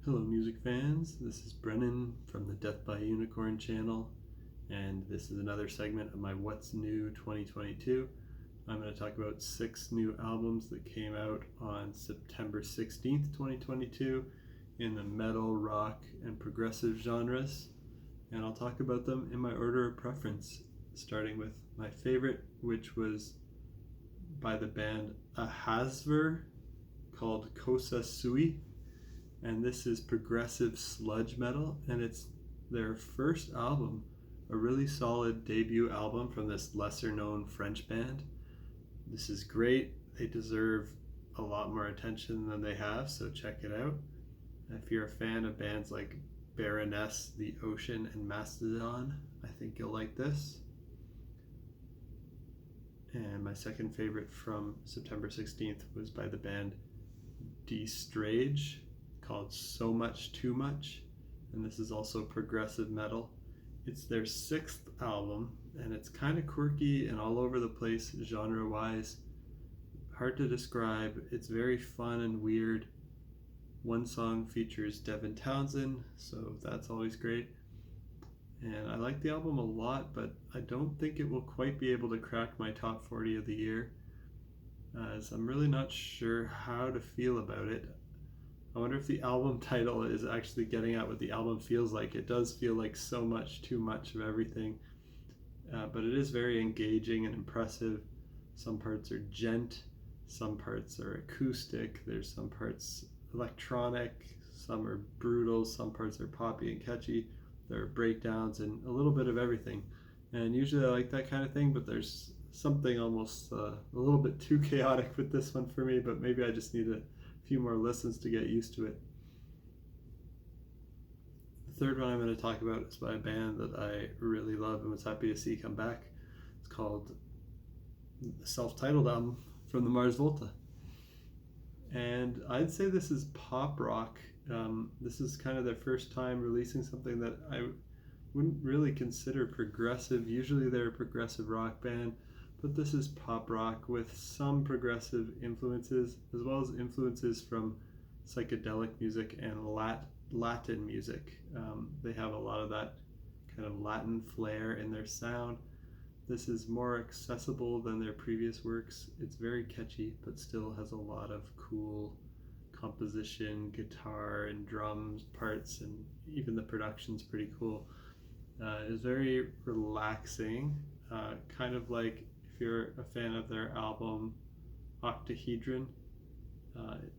Hello music fans, this is Brennan from the Death by Unicorn channel, and this is another segment of my What's New 2022. I'm going to talk about 6 new albums that came out on September 16th, 2022 in the metal, rock, and progressive genres, and I'll talk about them in my order of preference, starting with my favorite, which was by the band Ahasver called Causa, and this is progressive sludge metal, and it's their first album, a really solid debut album from this lesser known French band. This is great. They deserve a lot more attention than they have, so check it out. If you're a fan of bands like Baroness, The Ocean, and Mastodon, I think you'll like this. And my second favorite from September 16th was by the band Destrage, called So Much Too Much, and this is also progressive metal. It's their 6th album, and it's kind of quirky and all over the place genre-wise. Hard to describe. It's very fun and weird. One song features Devin Townsend, so that's always great. And I like the album a lot, but I don't think it will quite be able to crack my top 40 of the year, as I'm really not sure how to feel about it. I wonder if the album title is actually getting at what the album feels like. It does feel like so much too much of everything, but it is very engaging and impressive. Some parts are djent, some parts are acoustic, there's some parts electronic, some are brutal, some parts are poppy and catchy, there are breakdowns and a little bit of everything. And usually I like that kind of thing, but there's something almost a little bit too chaotic with this one for me, but maybe I just need a few more listens to get used to it. The third one I'm going to talk about is by a band that I really love and was happy to see come back. It's called the self-titled album from the Mars Volta, and I'd say this is pop rock. This is kind of their first time releasing something that I wouldn't really consider progressive. Usually they're a progressive rock band, but this is pop rock with some progressive influences, as well as influences from psychedelic music and Latin music. They have a lot of that kind of Latin flair in their sound. This is more accessible than their previous works. It's very catchy, but still has a lot of cool composition, guitar and drums parts, and even the production's pretty cool. It's very relaxing, kind of like if you're a fan of their album Octahedron,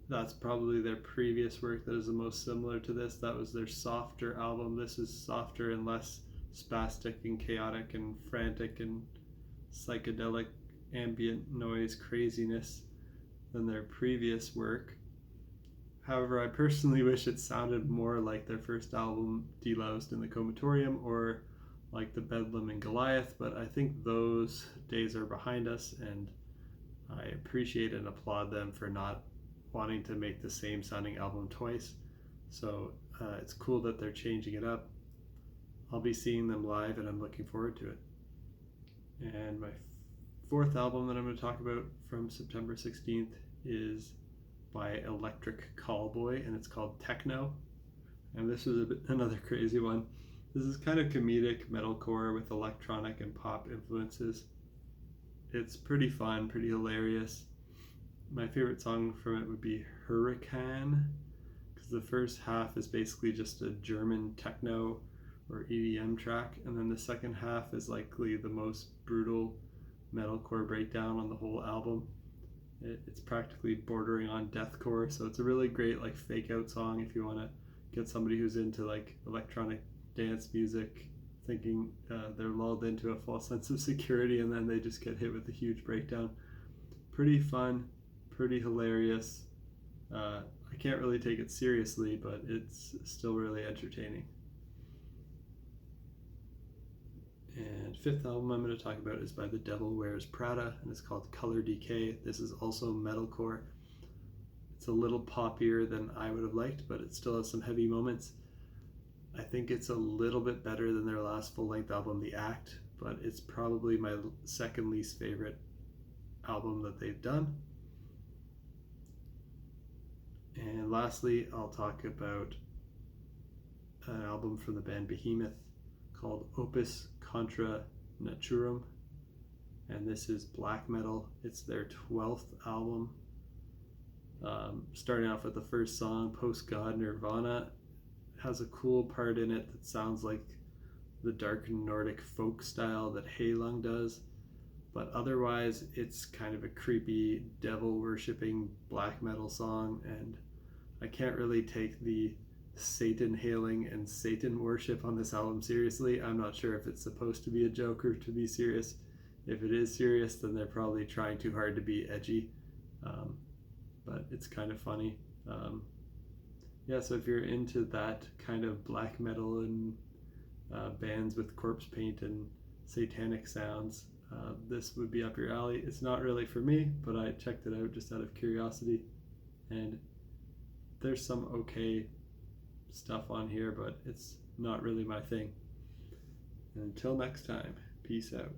that's probably their previous work that is the most similar to this. That was their softer album. This is softer and less spastic and chaotic and frantic and psychedelic ambient noise craziness than their previous work. However, I personally wish it sounded more like their first album, Deloused in the Comatorium, or like the Bedlam and Goliath, but I think those days are behind us, and I appreciate and applaud them for not wanting to make the same sounding album twice. So it's cool that they're changing it up. I'll be seeing them live, and I'm looking forward to it. And my 4th album that I'm going to talk about from September 16th is by Electric Callboy, and it's called Tekkno. And this is another crazy one. This is kind of comedic metalcore with electronic and pop influences. It's pretty fun, pretty hilarious. My favorite song from it would be Hurricane, because the first half is basically just a German techno or EDM track, and then the second half is likely the most brutal metalcore breakdown on the whole album. It's practically bordering on deathcore, so it's a really great like fake out song if you want to get somebody who's into like electronic dance music thinking they're lulled into a false sense of security, and then they just get hit with a huge breakdown. Pretty fun, pretty hilarious. I can't really take it seriously, but it's still really entertaining. And 5th album I'm going to talk about is by The Devil Wears Prada, and it's called Color Decay. This is also metalcore. It's a little poppier than I would have liked, but it still has some heavy moments. I think it's a little bit better than their last full-length album, The Act, but it's probably my second least favorite album that they've done. And lastly, I'll talk about an album from the band Behemoth called Opvs Contra Natvram, and this is black metal. It's their 12th album. Starting off with the first song, Post God Nirvana, has a cool part in it that sounds like the dark Nordic folk style that Heilung does, but otherwise it's kind of a creepy devil worshipping black metal song, and I can't really take the Satan hailing and Satan worship on this album seriously. I'm not sure if it's supposed to be a joke or to be serious. If it is serious, then they're probably trying too hard to be edgy, but it's kind of funny. Yeah, so if you're into that kind of black metal and bands with corpse paint and satanic sounds, this would be up your alley. It's not really for me, but I checked it out just out of curiosity, and there's some okay stuff on here, but it's not really my thing. And until next time, peace out.